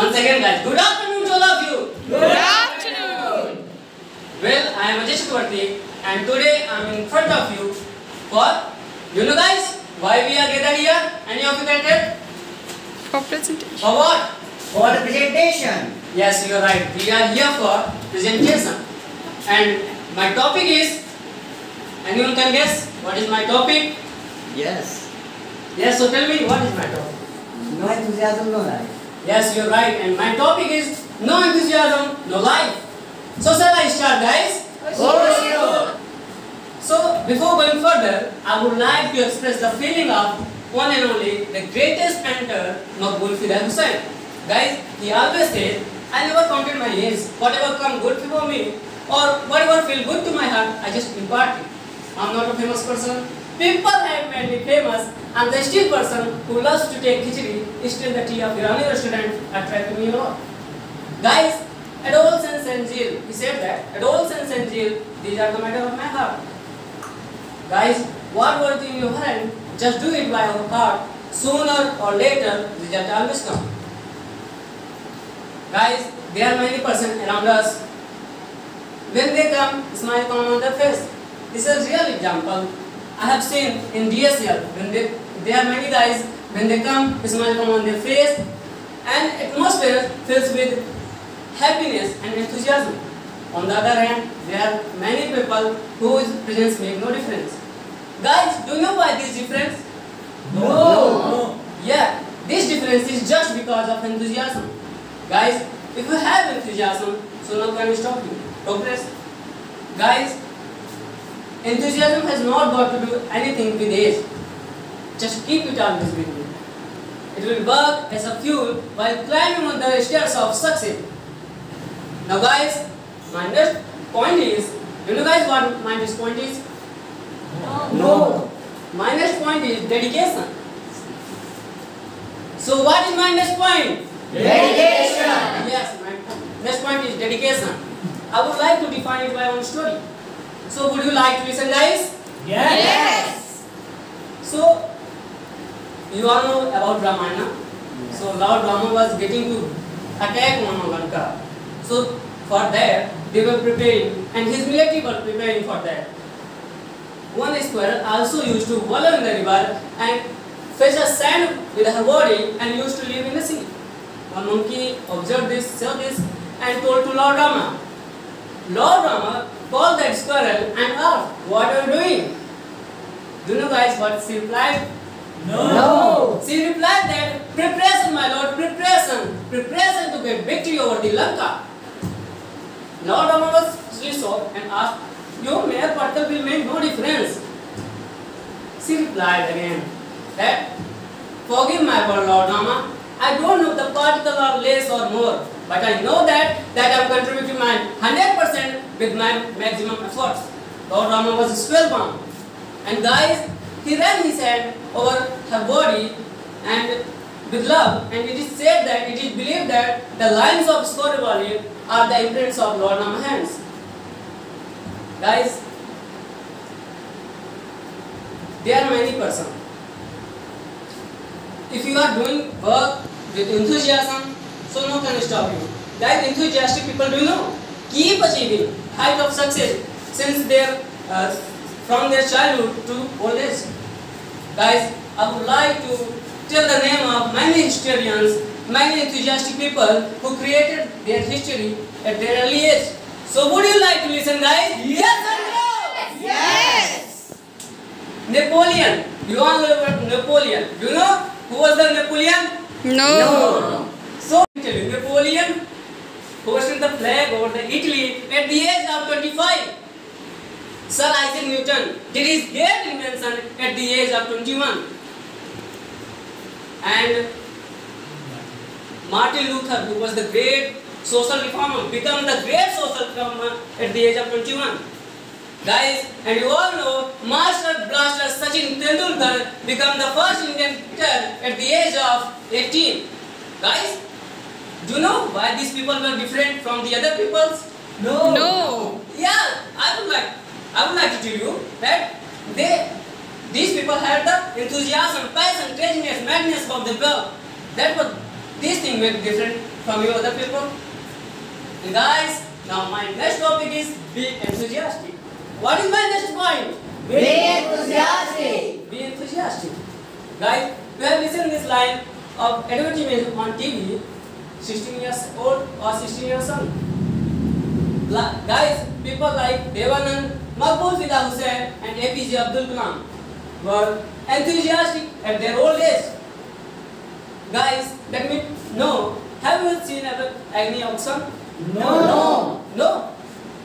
Once again, guys, good afternoon to all of you. Good afternoon. Well, I am Ajay Chakravarti and today I am in front of you for, you know guys, why we are gathered here? Any of you can tell? For presentation. For what? For the presentation. Yes, you are right. We are here for presentation. And my topic is, anyone can guess what is my topic? Yes. Yes, so tell me what is my topic? No enthusiasm, no life. Yes, you are right. And my topic is no enthusiasm, no life. So shall I start, guys? Oh, So before going further, I would like to express the feeling of one and only the greatest painter, Maqbool Fida Hussain. Guys, he always said, I never counted my years. Whatever come good for me or whatever feel good to my heart, I just impart it. I'm not a famous person. People have made me famous, and the still person who loves to take khichdi is still the tea of Irani restaurant attracting me a lot. Guys, adolescence and zeal, he said that, adolescence and zeal, these are the matter of my heart. Guys, what worth in your hand, just do it by your heart. Sooner or later, result always come. Guys, there are many persons around us. When they come, smile come on their face. This is a real example. I have seen in DSL, when there are many guys, when they come, smile come on their face, and atmosphere fills with happiness and enthusiasm. On the other hand, there are many people whose presence make no difference. Guys, do you know why this difference? No. Yeah, this difference is just because of enthusiasm. Guys, if you have enthusiasm, so no one can stop you. Progress. Guys, enthusiasm has not got to do anything with age. Just keep it always with you. It will work as a fuel while climbing on the stairs of success. Now guys, my next point is, you know guys what my next point is? No. My next point is dedication. So what is my next point? Dedication. Yes, my next point is dedication. I would like to define it by one story. So would you like to listen, guys? Yes. So you all know about Ramayana. So Lord Rama was getting to attack Lanka. So for that they were preparing, and his relative were preparing for that. One squirrel also used to wallow in the river and fetch a sand with her body and used to live in the sea. One monkey observed this, saw this, and told to Lord Rama. Lord Rama called that squirrel and asked, "What are you doing?" Do you know guys what she replied? No. She replied that, "Preparation, my lord, preparation. Preparation to get victory over the Lanka." Lord Rama was really shocked and asked, "Your mere particle will make no difference." She replied again that, "Forgive my Lord Rama. I don't know the particle of less or more, but I know that I am contributing my 100% with my maximum efforts." Lord Rama was spellbound. And guys, he ran his hand over her body and with love, and it is said that it is believed that the lines of Scorebali are the imprints of Lord Rama's hands. Guys, there are many persons. If you are doing work with enthusiasm, so no one can stop you. Guys, enthusiastic people, do you know, keep achieving height of success since from their childhood to old age. Guys, I would like to tell the name of many historians, many enthusiastic people who created their history at their early age. So would you like to listen, guys? Yes or no? Yes. Napoleon. You all know about Napoleon. Do you know who was the Napoleon? No. So Napoleon hoisted the flag over the Italy at the age of 25. Sir Isaac Newton did his great invention at the age of 21. And Martin Luther, who was the great social reformer, became the great social reformer at the age of 21. Guys, and you all know, Master Blaster Sachin Tendulkar became the first Indian cricketer at the age of 18. Guys, do you know why these people were different from the other peoples? No. Yeah, I would like to tell you that these people had the enthusiasm, passion, craziness, madness of the club. That was these things made different from you other people. And guys, now my next topic is be enthusiastic. What is my next point? Be enthusiastic. Be enthusiastic. Guys, you have listened this line of advertisement on TV, 16 years old or 16 years old. Guys, people like Devanand, Maqbool Fida Hussain and APJ Abdul Kalam were enthusiastic at their old age. Guys, let me know, have you seen ever Agni auction? No. No?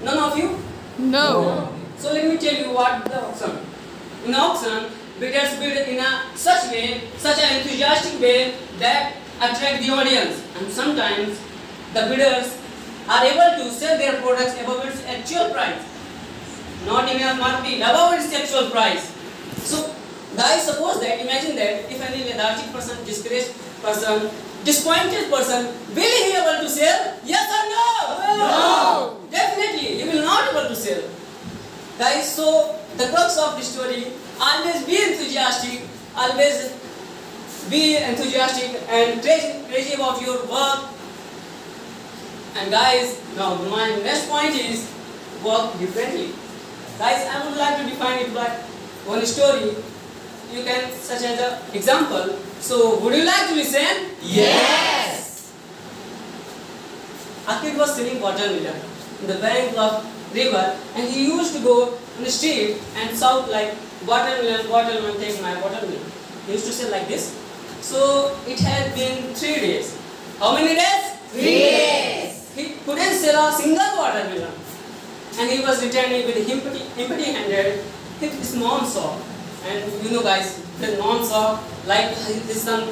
None of you? No. So let me tell you what the auction. In auction, bidders bid in a such an enthusiastic way that attract the audience, and sometimes the bidders are able to sell their products above its actual price, not in MRP, above its actual price. So guys, suppose that, imagine that if any lethargic person, discouraged person, disappointed person, will he be able to sell? Yes or no? No. Definitely, he will not able to sell. Guys, so the crux of the story, always be enthusiastic, always be enthusiastic and crazy about your work. And guys, now my next point is work differently. Guys, I would like to define it by one story. You can such as an example. So, would you like to listen? Yes. A kid was selling watermelon in the bank of river, and he used to go on the street and shout like, watermelon, watermelon, take my watermelon. He used to say like this. So it had been 3 days. How many days? 3 days. He couldn't sell a single watermelon, and he was returning with empty-handed. His mom saw, and you know guys, the mom saw like his son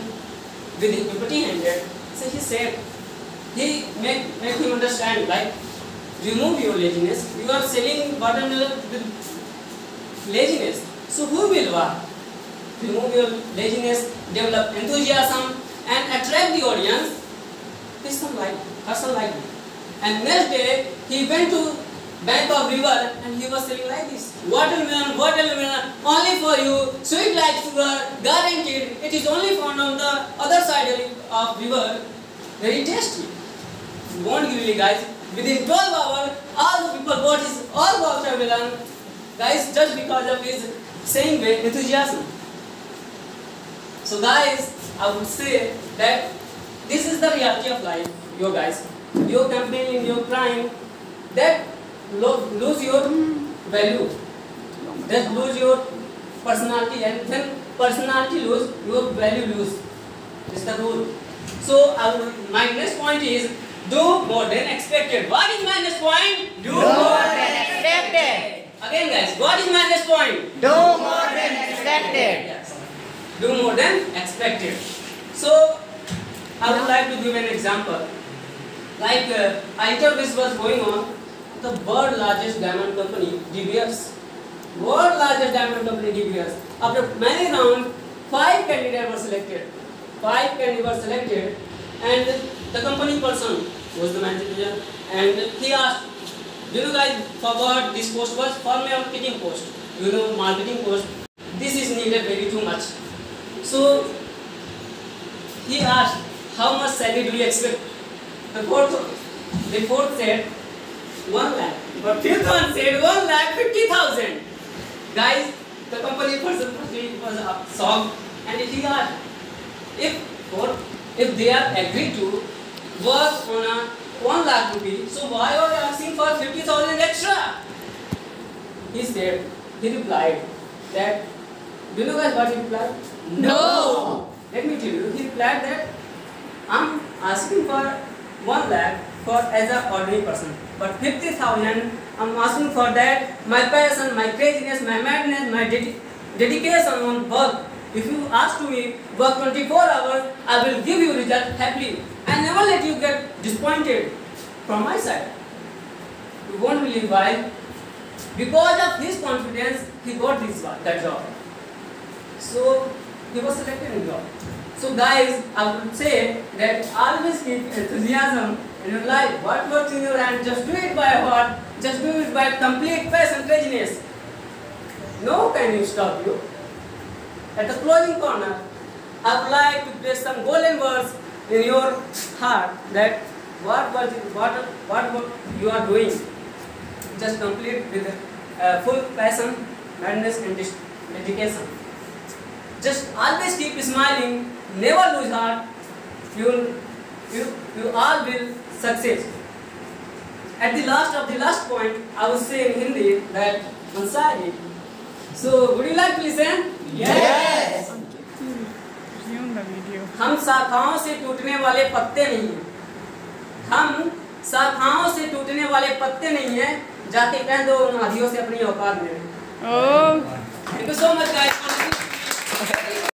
with empty-handed. So he said, he make him understand like, remove your laziness. You are selling watermelon with laziness. So who will what? Remove your laziness, develop enthusiasm, and attract the audience. His son like, her son like me. And next day, he went to bank of river and he was selling like this. Watermelon, watermelon, only for you, sweet like sugar, guaranteed. It is only found on the other side of river. Very tasty. You won't believe guys. Within 12 hours, all the people bought his all watermelon. Guys, just because of his saying with enthusiasm. So guys, I would say that this is the reality of life, you guys. Your complaining, your crying, that lose your value, that lose your personality, and when personality lose, your value lose. This is the rule. So my next point is do more than expected. What is my next point? Do more than expected. Again guys, what is my next point? Do more than expected. Yes. Do more than expected. So I would like to give an example. Like interviews was going on, the world largest diamond company, De Beers. World largest diamond company, De Beers. After many rounds, 5 candidates were selected. 5 candidates were selected, and the company person was the manager, and he asked, you know guys, for what this post was? For marketing post. You know, marketing post. This is needed very too much. So he asked, how much salary do you expect? The fourth said 1 lakh, but fifth one said 1,50,000. Guys, the company person was shocked, and he asked, if they are agreed to work on a 1 lakh rupee, so why are you asking for 50,000 extra? He replied that, do you know guys what he replied? No. Let me tell you, he replied that I'm asking for 1 lakh for as an ordinary person, but 50,000 I'm asking for that my passion, my craziness, my madness, my dedication on work. If you ask to me work 24 hours, I will give you result happily and never let you get disappointed from my side. You won't believe why. Because of his confidence, he got that job. So he was selected in the job. So guys, I would say that always keep enthusiasm in your life. What works in your hand, just do it by heart. Just do it by complete passion, craziness. No can you stop you. At the closing corner, I would like to place some golden words in your heart that what you are doing, just complete with full passion, madness and dedication. Just always keep smiling, never lose heart. You all will succeed. At the last point, I will say in Hindi that Ansari. So, would you like to listen? Yes. Resume the video. हम शाखाओं से टूटने वाले पत्ते नहीं हैं। हम शाखाओं से टूटने वाले पत्ते नहीं हैं। जाके कह दो उन आधियों से अपनी औकात में। Oh. Thank you so much, guys.